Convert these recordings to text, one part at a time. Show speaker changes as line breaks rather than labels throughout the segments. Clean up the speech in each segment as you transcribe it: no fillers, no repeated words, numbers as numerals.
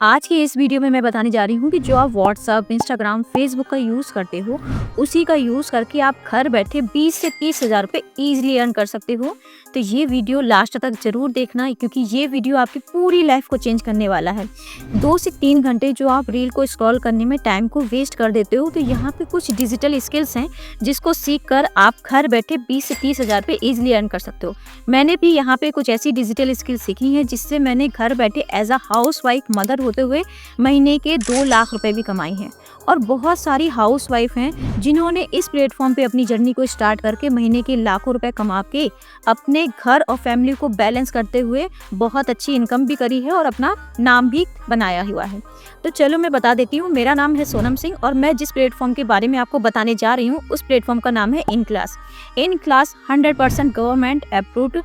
आज की इस वीडियो में मैं बताने जा रही हूँ कि जो आप व्हाट्सअप, इंस्टाग्राम, फेसबुक का यूज़ करते हो, उसी का यूज़ करके आप घर बैठे 20 से 30 हज़ार रुपये ईजिली अर्न कर सकते हो। तो ये वीडियो लास्ट तक ज़रूर देखना, क्योंकि ये वीडियो आपकी पूरी लाइफ को चेंज करने वाला है। 2 से 3 घंटे जो आप रील को स्क्रॉल करने में टाइम को वेस्ट कर देते हो, तो यहाँ पे कुछ डिजिटल स्किल्स हैं जिसको सीख कर आप घर बैठे 20 से 30 हज़ार रुपये ईजिली अर्न कर सकते हो। मैंने भी यहाँ पे कुछ ऐसी डिजिटल स्किल सीखी हैं जिससे मैंने घर बैठे as a housewife mother होते हुए महीने के 2 लाख रुपए भी कमाए हैं। और बहुत सारी हाउस वाइफ हैं जिन्होंने इस प्लेटफॉर्म पे अपनी जर्नी को स्टार्ट करके महीने के लाखों रुपए कमा के अपने घर और फैमिली को बैलेंस करते हुए बहुत अच्छी इनकम भी करी है और अपना नाम भी बनाया हुआ है। तो चलो मैं बता देती हूँ। मेरा नाम है सोनम सिंह और मैं जिस प्लेटफॉर्म के बारे में आपको बताने जा रही हूँ उस प्लेटफॉर्म का नाम है in class. In class 100% government approved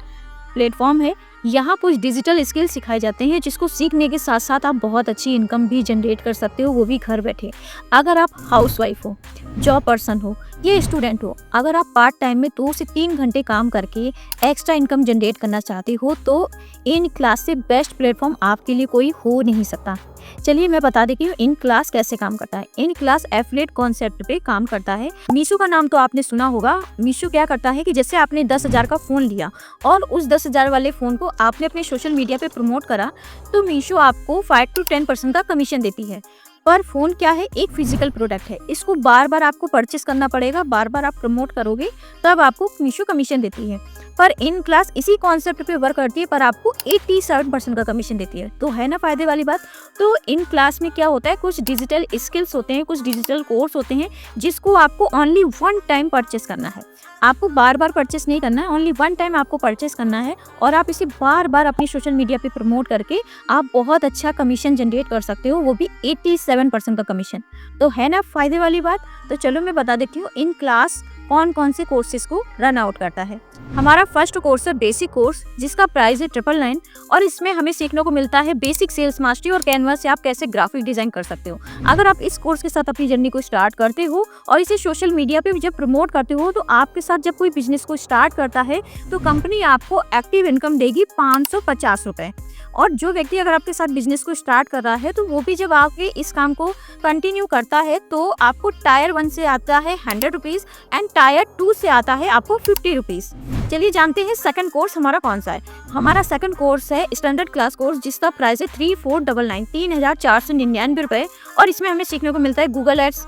platform है। यहाँ कुछ डिजिटल स्किल सिखाए जाते हैं जिसको सीखने के साथ साथ आप बहुत अच्छी इनकम भी जनरेट कर सकते हो, वो भी घर बैठे। अगर आप हाउसवाइफ हो, जॉब पर्सन हो या स्टूडेंट हो, अगर आप पार्ट टाइम में 2 से 3 घंटे काम करके एक्स्ट्रा इनकम जनरेट करना चाहते हो तो इन क्लास से बेस्ट प्लेटफॉर्म आपके लिए कोई हो नहीं सकता। चलिए मैं बता देती हूँ इन क्लास कैसे काम करता है। इन क्लास एफिलिएट कॉन्सेप्ट पे काम करता है। मीशो का नाम तो आपने सुना होगा। मीशो क्या करता है कि जैसे आपने 10,000 का फ़ोन लिया और उस 10,000 वाले फ़ोन को आपने अपने सोशल मीडिया पे प्रमोट करा, तो मीशो आपको 5 to 10% का कमीशन देती है। पर फ़ोन क्या है, एक फिजिकल प्रोडक्ट है, इसको बार बार आपको परचेस करना पड़ेगा, बार बार आप प्रमोट करोगे तब आपको मीशो कमीशन देती है। पर इन क्लास इसी कॉन्सेप्ट पे वर्क करती है, पर आपको 87% का कमीशन देती है। तो है ना फ़ायदे वाली बात। तो इन क्लास में क्या होता है, कुछ डिजिटल स्किल्स होते हैं, कुछ डिजिटल कोर्स होते हैं जिसको आपको ओनली 1 टाइम परचेस करना है। आपको बार बार परचेस नहीं करना है, ओनली 1 टाइम आपको परचेस करना है और आप इसे बार बार अपनी सोशल मीडिया पे प्रमोट करके आप बहुत अच्छा कमीशन जनरेट कर सकते हो, वो भी 87% का कमीशन। तो है ना फ़ायदे वाली बात। तो चलो मैं बता देती हूँ इन क्लास कौन कौन से कोर्सेज को रन आउट करता है। हमारा फर्स्ट कोर्स है बेसिक कोर्स, जिसका प्राइस है 999 और इसमें हमें सीखने को मिलता है बेसिक सेल्स मास्टरी और कैनवा से आप कैसे ग्राफिक डिजाइन कर सकते हो। अगर आप इस कोर्स के साथ अपनी जर्नी को स्टार्ट करते हो और इसे सोशल मीडिया पे जब प्रमोट करते हो, तो आपके साथ जब कोई बिजनेस को स्टार्ट करता है तो कंपनी आपको एक्टिव इनकम देगी 550 रुपए। और जो व्यक्ति अगर आपके साथ बिजनेस को स्टार्ट कर रहा है तो वो भी जब आके इस काम को कंटिन्यू करता है तो आपको टायर 1 से आता है 100 रुपीज़ एंड टायर 2 से आता है आपको 50 रुपीज़। चलिए जानते हैं सेकंड कोर्स हमारा कौन सा है। हमारा सेकंड कोर्स है स्टैंडर्ड क्लास कोर्स, जिसका प्राइस है 3499 3499 रुपए। और इसमें हमें सीखने को मिलता है Google ads,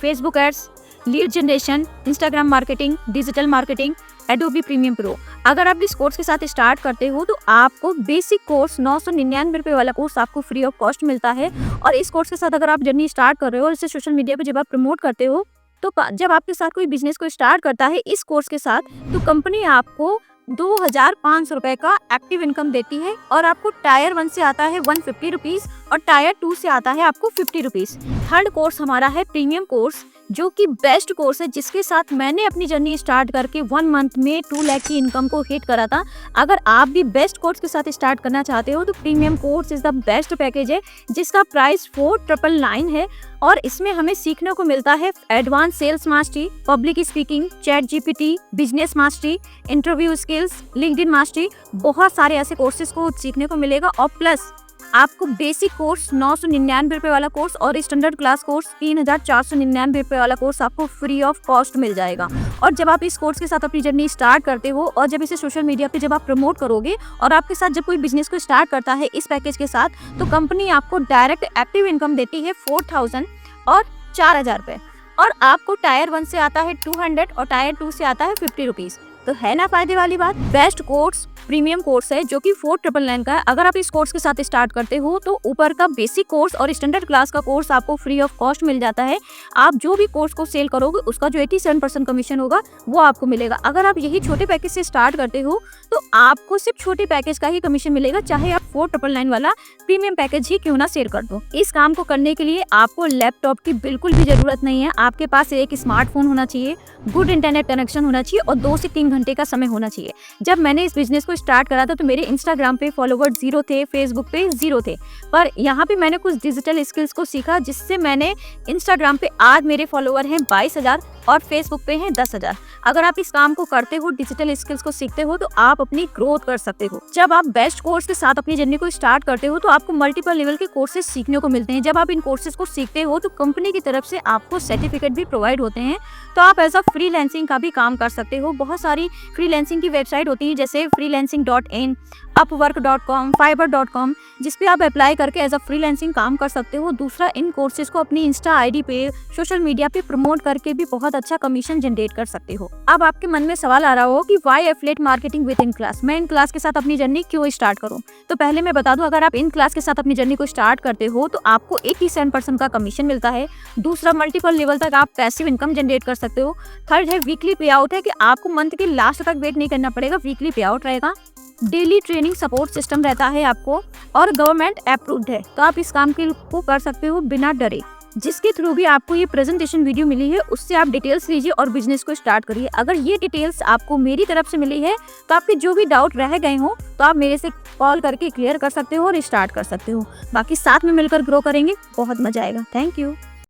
Facebook ads, lead generation, Instagram marketing, digital marketing, Adobe premium pro. अगर आप इस कोर्स के साथ स्टार्ट करते हो तो आपको बेसिक कोर्स 999 रुपये वाला कोर्स आपको फ्री ऑफ कॉस्ट मिलता है। और इस कोर्स के साथ अगर आप जर्नी स्टार्ट कर रहे हो और इसे सोशल मीडिया पे जब आप प्रमोट करते हो, तो जब आपके साथ कोई बिजनेस को स्टार्ट करता है इस कोर्स के साथ, तो कंपनी आपको 2500 रुपए का एक्टिव इनकम देती है। और आपको टायर 1 से आता है 150 रुपीज़ और टायर 2 से आता है आपको 50 रुपीज़। थर्ड कोर्स हमारा है प्रीमियम कोर्स, जो कि बेस्ट कोर्स है, जिसके साथ मैंने अपनी जर्नी स्टार्ट करके 1 मंथ में 2 लाख की इनकम को हिट करा था। अगर आप भी बेस्ट कोर्स के साथ स्टार्ट करना चाहते हो तो premium course is the best package है, जिसका प्राइस 4999 है। और इसमें हमें सीखने को मिलता है advance sales mastery, public speaking, chat GPT, business mastery, interview skills, LinkedIn mastery. बहुत सारे ऐसे कोर्सेज को सीखने को मिलेगा। और प्लस आपको बेसिक कोर्स 999 रुपये वाला कोर्स और स्टैंडर्ड क्लास कोर्स 3499 रुपये वाला कोर्स आपको फ्री ऑफ कॉस्ट मिल जाएगा। और जब आप इस कोर्स के साथ अपनी जर्नी स्टार्ट करते हो और जब इसे सोशल मीडिया पे जब आप प्रमोट करोगे और आपके साथ जब कोई बिजनेस को स्टार्ट करता है इस पैकेज के साथ, तो कंपनी आपको डायरेक्ट एक्टिव इनकम देती है 4000 और 4000 रुपये। और आपको टायर 1 से आता है 200 और टायर 2 से आता है 50 रुपीज़। तो है ना फ़ायदे वाली बात। बेस्ट कोर्स प्रीमियम कोर्स है जो कि 4999 का है। अगर आप इस कोर्स के साथ स्टार्ट करते हो तो ऊपर का बेसिक कोर्स और स्टैंडर्ड क्लास का कोर्स आपको फ्री ऑफ कॉस्ट मिल जाता है। आप जो भी कोर्स को सेल करोगे उसका जो 87% कमीशन होगा वो आपको मिलेगा। अगर आप यही छोटे पैकेज से स्टार्ट करते हो तो आपको सिर्फ छोटे पैकेज का ही कमीशन मिलेगा, चाहे आप 4999 वाला प्रीमियम पैकेज ही क्यों ना शेयर कर दो। इस काम को करने के लिए आपको लैपटॉप की बिल्कुल भी जरूरत नहीं है। आपके पास एक स्मार्टफोन होना चाहिए, गुड इंटरनेट कनेक्शन होना चाहिए और 2 से 3 घंटे का समय होना चाहिए। जब मैंने इस बिजनेस को स्टार्ट करा था तो मेरे इंस्टाग्राम पे फॉलोवर 0 थे, फेसबुक पे 0 थे। पर यहाँ पे मैंने कुछ डिजिटल स्किल्स को सीखा, जिससे मैंने इंस्टाग्राम पे आज मेरे फॉलोवर हैं 22,000, और फेसबुक पे हैं 10,000। अगर आप इस काम को करते हो, डिजिटल स्किल्स को सीखते हो, तो आप अपनी ग्रोथ कर सकते हो। जब आप बेस्ट कोर्स के साथ अपनी जर्नी को स्टार्ट करते हो तो आपको मल्टीपल लेवल के कोर्सेज सीखने को मिलते हैं। जब आप इन कोर्सेज को सीखते हो तो कंपनी की तरफ से आपको सर्टिफिकेट भी प्रोवाइड होते हैं, तो आप एज अ फ्रीलांसिंग का भी काम कर सकते हो। बहुत सारी फ्रीलांसिंग की वेबसाइट होती है, जैसे freelancing.in, upwork.com, fiverr.com, जिस पे आप अप्लाई करके एज अ फ्रीलांसिंग काम कर सकते हो। दूसरा, इन कोर्सेज को अपनी इंस्टा आईडी पे, सोशल मीडिया पे प्रमोट करके भी बहुत अच्छा कमीशन जनरेट कर सकते हो। अब आपके मन में सवाल आ रहा हो कि why affiliate marketing with in class, मैं इन क्लास के साथ अपनी जर्नी क्यों स्टार्ट करूं? तो पहले मैं बता दूं, अगर आप इन क्लास के साथ अपनी जर्नी को स्टार्ट करते हो तो आपको 87% का कमीशन मिलता है। दूसरा, मल्टीपल लेवल तक आप पैसिव इनकम जनरेट कर सकते हो। थर्ड है वीकली पे आउट, है कि आपको मंथ के लास्ट तक वेट नहीं करना पड़ेगा, वीकली पे आउट रहेगा। डेली ट्रेनिंग सपोर्ट सिस्टम रहता है आपको, और गवर्नमेंट अप्रूव्ड है, तो आप इस काम को कर सकते हो बिना डरे। जिसके थ्रू भी आपको ये प्रेजेंटेशन वीडियो मिली है, उससे आप डिटेल्स लीजिए और बिजनेस को स्टार्ट करिए। अगर ये डिटेल्स आपको मेरी तरफ से मिली है तो आपके जो भी डाउट रह गए हो तो आप मेरे से कॉल करके क्लियर कर सकते हो और स्टार्ट कर सकते हो। बाकी साथ में मिलकर ग्रो करेंगे, बहुत मजा आएगा। Thank you.